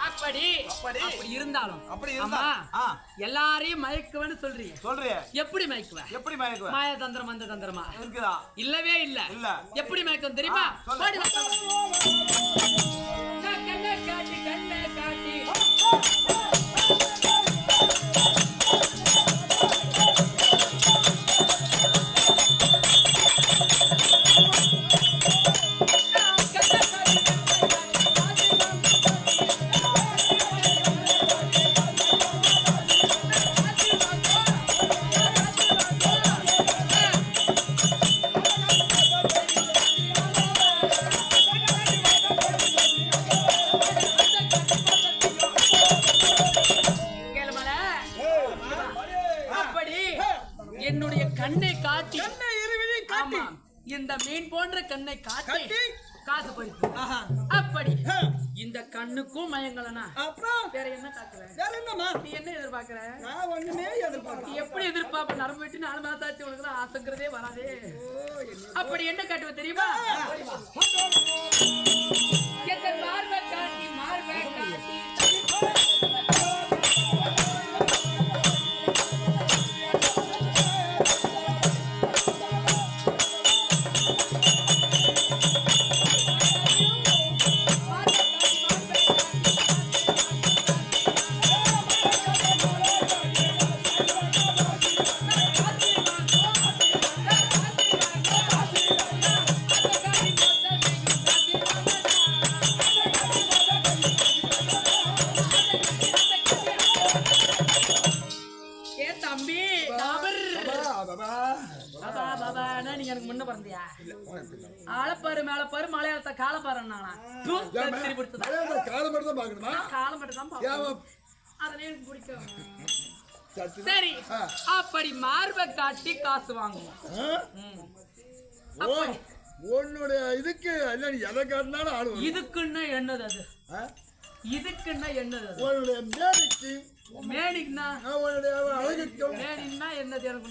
அப்படி இருந்தாலும் எல்லாரையும் மயக்குவேன்னு சொல்றீங்க. எப்படி மயக்குவேன்? மாய தந்திரம் அந்த தந்திரமா இருக்குதா? இல்லவே இல்ல. எப்படி மயக்கம் தெரியுமா? கண்ணை காட்டி என்னுடைய கண்ணை காட்டி இந்த மீன் போன்ற கண்ணை காட்டி காசு போயிருக்கு. அப்படி இந்த கண்ணுக்கும் மயங்கலனா வேற என்ன காட்டுறேன்? நீ என்ன எதிர்பார்க்கிற? எப்படி எதிர்பார்ப்ப? நரம்பு விட்டு 4 மாசம் ஆச்சு, உனக்கு ஆசைங்கிறதே வராதே. அப்படி என்ன காட்டுவ தெரியுமா? மார்பை காட்டி ஆளப்பாரு மேலப்பாரு மலையாளத்தை காலப்பாரு சரி. அப்படி மார்பை காட்டி காசு வாங்குவோம். உன்னுடைய இதுக்கு எதை காட்டினாலும் ஆடு. இதுக்குன்னா என்னது? அது இதுக்குன்னா என்னது? மேனிக்குன்னா மேனின்னா என்னது? எனக்கு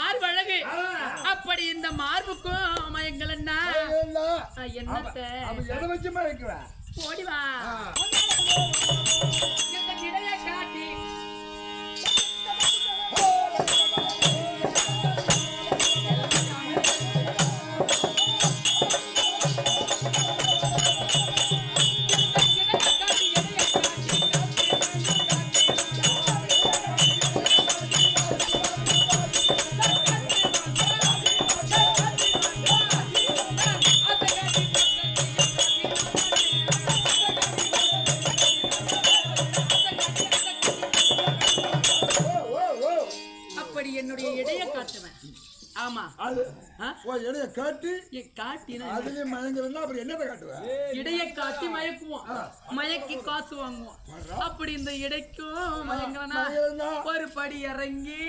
மார்பு அழகு. அப்படி இந்த மார்புக்கும் மயங்கலன்னா என்னத்தை ஓடிவா இடைய காட்டி என்னுடைய இடைய காட்டுவேன். ஆமா, இடைய காட்டி இடைய காட்டி மயக்குவோம், மயக்கி காசு வாங்குவோம். அப்படி இந்த இடைக்கும் மயங்கலனா ஒரு படி இறங்கி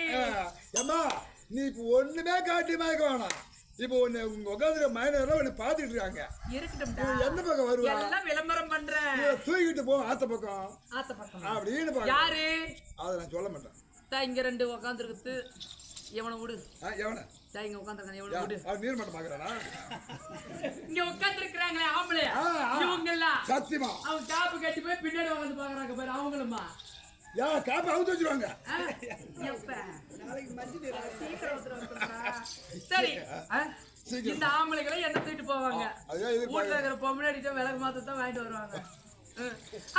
நீ இப்ப ஒண்ணுமே காட்டி மயக்க வேணாம். இப்போ உங்க உட்காந்து மயனெல்லாம் உன்னை பாத்துட்டு இருக்காங்க. இருக்கட்டும், எந்த பக்கம் வருவா? எல்லாம் விளம்பரம் பண்றேன். தூக்கிட்டு போ ஆத்த பக்கம் அப்படின்னு. யாரு? அதை நான் சொல்ல மாட்டேன். இங்க 2 உட்காந்து இருக்குது. எவனை விடு? எவனை? இங்க உட்காந்துருக்காங்க. எவனை விடு? நீர் மட்டும் பாக்குறானா? இங்க உட்காந்து இருக்கிறாங்களே ஆம்பளை, இவங்க எல்லாம் சத்தியமா அவங்க காப்பு கட்டி போய் பின்னாடி உட்காந்து பாக்குறாங்க பாரு. அவங்களுமா காப்பு அவுத்து வச்சிருவாங்க. சரி, இந்த ஆம்பளைகளை என்ன தூக்கிட்டு போவாங்க. வீட்டுல இருக்கிற பொம்பளை அடிச்சா விளக்கு மாத்தத்தான் வாங்கிட்டு வருவாங்க.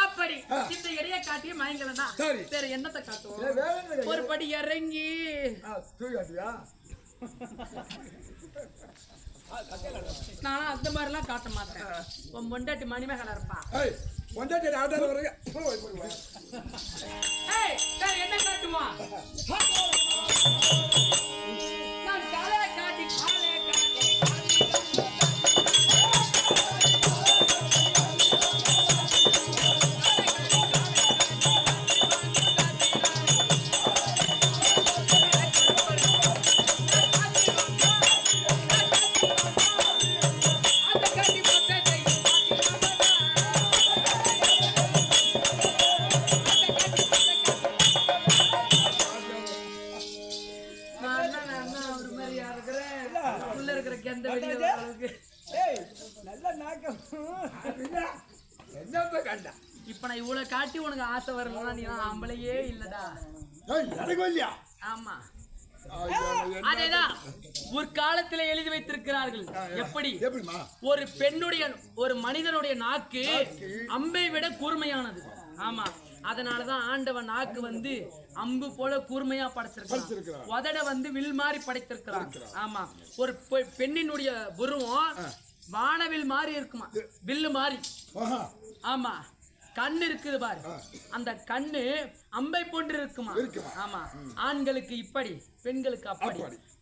அப்படி இந்த இடைய காட்டிய மயங்கலனா வேற என்னத்தை காட்டுவோம்? ஒரு படி இறங்கி நான் அந்த மாதிரி எல்லாம் காட்ட மாட்டேன். உன் பொண்டாட்டி மணிமேகலை இருப்பா. என்ன காட்டுவான்? நான் காலையை காட்டி எந்த வெளியே அளவுக்கு நல்ல நாக்கம் என்னத்த கண்டா இப்ப நான் இவ்வளவு காட்டி உனக்கு ஆசை வரலன்னா நீ ஆம்பளையே இல்லடா. எனக்கு இல்லையா? ஆமா அதேதான் ஒரு காலத்துல எழுதி வைத்திருக்கிறார்கள். எப்படி ஒரு பெண்ணுடைய ஒரு மனிதனுடைய நாக்கு அம்பை விட கூர்மையானது. ஆமா அதனாலதான் ஆண்டவன் நாக்கு வந்து அம்பு போல கூர்மையா படைச்சிருக்கான். உதட வந்து வில் மாதிரி படைத்திருக்கிறான். ஆமா ஒரு பெண்ணினுடைய புருவம் வானவில் மாதிரி இருக்குமா, வில்லு மாதிரி. ஆமா கண்ணு இருக்குது பாரு, அந்த கண்ணு அம்பை போன்று இருக்குமா. ஆமா ஆண்களுக்கு இப்படி பெண்களுக்கு அப்படி.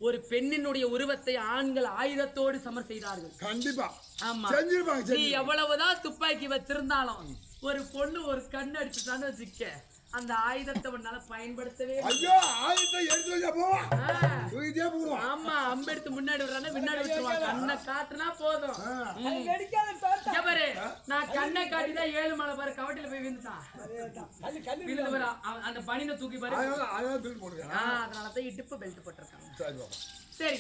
ஒரு பெண்ணினுடைய உருவத்தை ஆண்கள் ஆயுதத்தோடு சமர் செய்தார்கள். கண்டிப்பா. ஆமா நீ எவ்வளவுதான் துப்பாக்கி வச்சிருந்தாலும் ஒரு பொண்ணு ஒரு கண்ணு அடிச்சுட்டான்னு வச்சுக்க, அந்த ஆயுதத்தை உன்னால பயன்படுத்தவே. ஐயோ ஆயுதத்தை எடுத்து வச்சா போவா. ஆமா அம்பெடுத்து முன்னாடி வர்றானே முன்னாடி வச்சிருவான். கண்ணை காட்டுனா போதும். நான் கண்ணை காட்டிதான் 7 மலை பாரு கவட்டில போய் விழுந்துட்டான். அந்த பனின தூக்கி பாரு. அதனாலதான் இடுப்பு பெல்ட் போட்டிருக்காங்க. சரி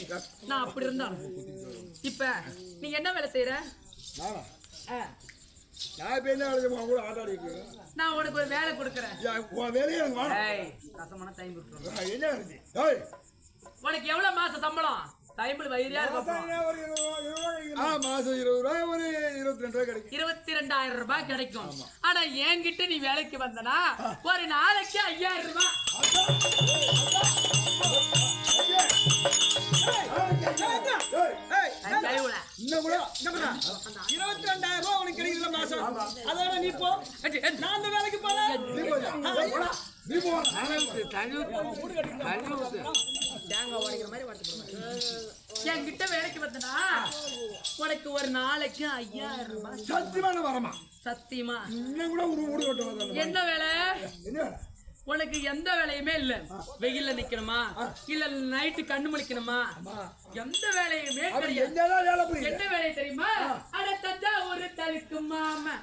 நான் அப்படி இருந்தாலும் இப்ப நீ என்ன வேலை செய்யற? நான் உனக்கு ஒரு வேலை கொடுக்கறேன். உனக்கு எவ்வளவு மாசம் சம்பளம்? டைம்ல வயிறியா மாசம் 20 ரூபாய், ஒரு 22 ரூபாய் கிடைக்கும். 22,000 ரூபாய் கிடைக்கும். ஆனா என்கிட்ட நீ வேலைக்கு வந்தனா ஒரு நாளைக்கு 5,000 ரூபாய். என்கிட்ட வேலைக்கு வந்தனா உனக்கு ஒரு நாளைக்கு 5,000 ரூபாய். சத்தியமான வரமா? சத்தியமா. என்ன வேலை? உனக்கு எந்த வேலையுமே இல்ல. வெயில்ல நிக்கணுமா இல்ல நைட்டு கண்ணு முழிக்கணுமா? எந்த வேலையுமே கிடையாது. என்ன வேலை தெரியுமா? அடுத்ததா ஒரு தலுக்கு மாமா.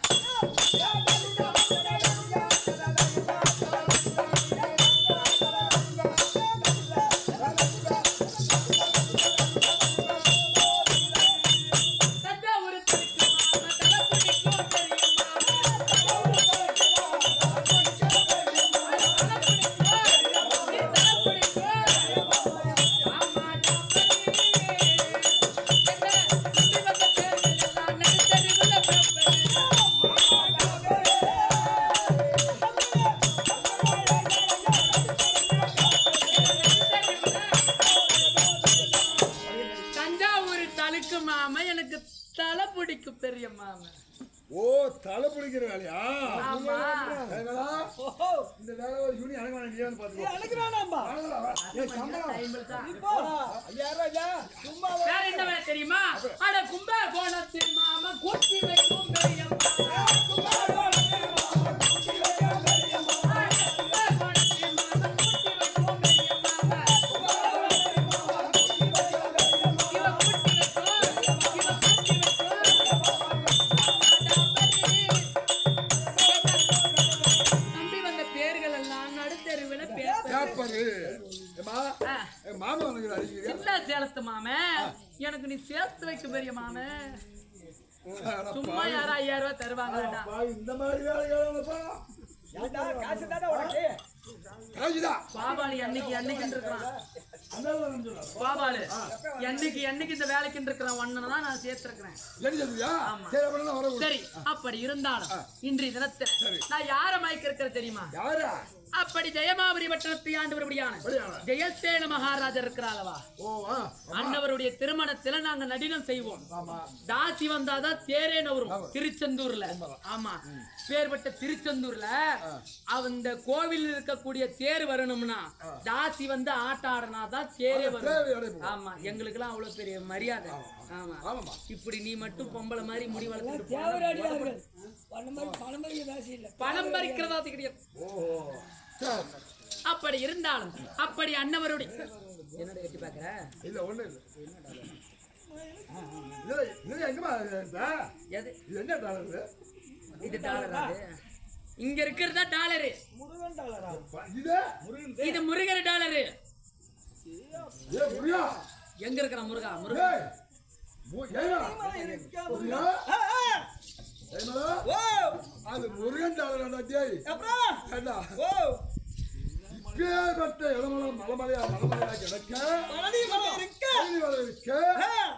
பெரிய மாமா. ஓ தலை பிடிக்கிற வேலையா? இந்த வேலை ஒரு யூனி அழகான வேற என்ன வேலை தெரியுமா? அட கும்பா கோணத்தின் மாமா கூட்டி வைக்கும் பெரிய சேலத்து மாமே. எனக்கு நீ சேர்த்து வைக்க பெரிய மாமே. சும்மா யாரா 5,000 ரூபாய் தருவாங்க? இந்த மாதிரி பாபாலி என்னைக்கு இருக்கிறான். பாபாலு என்னைக்கு இந்த வேலைக்கு இருக்கிறான் ஒன்னு தான் நான் சேர்த்திருக்கிறேன். சரி அப்படி இருந்தாலும் இன்றைய தினத்துல நான் யார மயக்க இருக்கிற தெரியுமா? அப்படி ஜெயமாபுரி பட்டணத்தை ஆண்டு வருபடியான ஜெயசேன மகாராஜர் இருக்கிறாளவா, அன்னவருடைய திருமணத்துல நாங்க நடினம் செய்வோம். தாசி வந்தாதான் தேரே நவரும் திருச்செந்தூர்ல. ஆமா பேர்பட்ட திருச்செந்தூர்ல அந்த கோவில் இருக்கக்கூடிய தேர் வரணும்னா தாசி வந்து ஆட்டம் ஆடினாதான் தேரே வரும். ஆமா எங்களுக்கு எல்லாம் அவ்வளவு பெரிய மரியாதை. ஆமா இப்படி நீ மட்டும் பொம்பளை மாதிரி முடி வளர்த்து பணம் பறிக்கிறதா கிடையாது. அப்படி இருந்தாலும் அப்படி அன்னவருடைய என்னோட எட்டி பாக்குற இல்ல ஒண்ணு இல்ல. இது டாலர். இங்க இருக்கிறதா டாலரு. இது முருகர் டாலரு. எங்க இருக்கிற முருகா? முருகா அது முருகன் டேய் இப்பேற்பட்ட இடமெல்லாம் மலைமலையா கிடக்க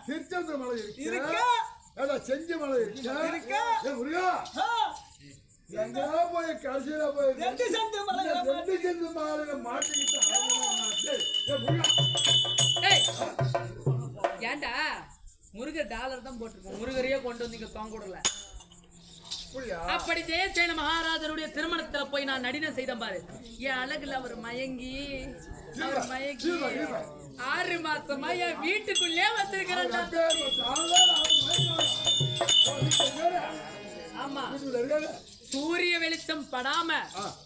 திருச்செந்தூர் மலை இருக்கு செஞ்சி மலை இருக்கு முருகா எங்க போய் கடைசியில போய் ரெண்டு செந்து மாலையில மாட்டிக்கிட்டு ஏண்டா முருகர் டாலர் தான் போட்டிருக்கோம் முருகரையே கொண்டு வந்து இங்க தொங்க விடல அப்படி ஜெயசேன மகாராஜருடைய திருமணத்துல போய் நான் நடினம் செய்தேன் பாரு என் அழகுல அவர் மயங்கி 6 மாசமா என் வீட்டுக்குள்ளே வச்சிருக்கிறேன் ஆமா சூரிய வெளிச்சம் படாம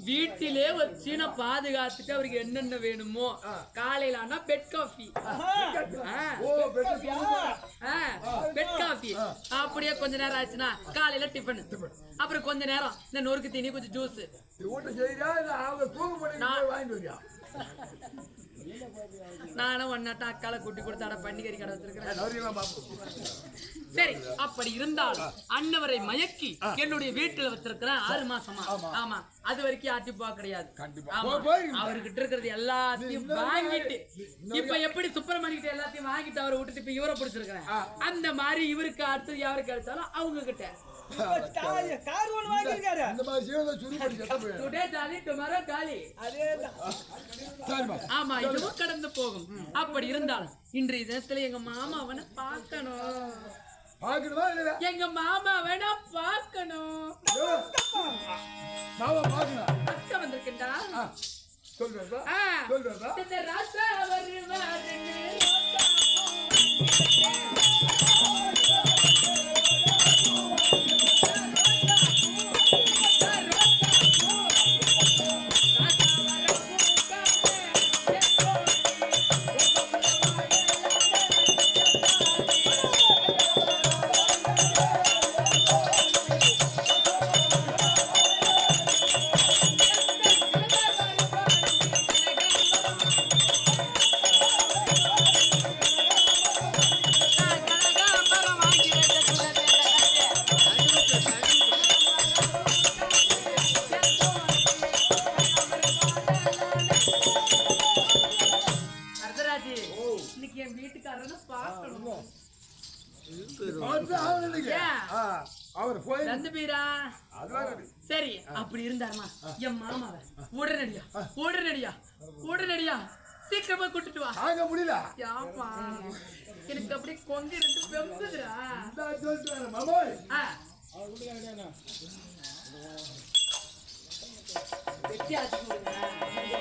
வீட்டிலே வச்சு பாதுகாத்துட்டு அவருக்கு என்னென்ன வேணுமோ காலையில ஆனா பெட் காஃபி பெட் காஃபி அப்படியே கொஞ்ச நேரம் ஆச்சுன்னா காலையில டிஃபன் அப்புறம் கொஞ்ச நேரம் இந்த நொறுக்கு தீனி கொஞ்சம் ஜூஸ் நானும் ஒன்னாட்டா அக்கால கூட்டி கொடுத்தாட பண்டிகை கடை வச்சிருக்கிறேன் சரி அப்படி இருந்தாலும் அன்னவரை மயக்கி என்னுடைய வீட்டுல வச்சிருக்கிறேன் 6 மாசமா ஆமா அது வரைக்கும் ஆட்டிப்பா கிடையாது அவர்கிட்ட இருக்கிறது எல்லாத்தையும் வாங்கிட்டு இப்ப எப்படி சுப்பிரமணியிட்ட எல்லாத்தையும் வாங்கிட்டு அவரை விட்டுட்டு இப்ப இவரை பிடிச்சிருக்கிறேன் அந்த மாதிரி இவருக்கு அடுத்து யாருக்கு கிடைச்சாலும் அவங்க கிட்ட ஆமா இதுவும் கடந்து போகும் அப்படி இருந்தாலும் இன்றைய தினத்துல எங்க மாமா அவனை பார்க்கணும் எங்க மாமா வேணா பார்க்கணும் அக்கா வந்திருக்கா ராசா சரி அப்படி இருந்தாருமா என் மாமாவை உடனடியா சீக்கிரமா கூட்டிட்டு வா முடியல எனக்கு அப்படி கொஞ்ச வெம்புதுடா வெட்டி ஆச்சு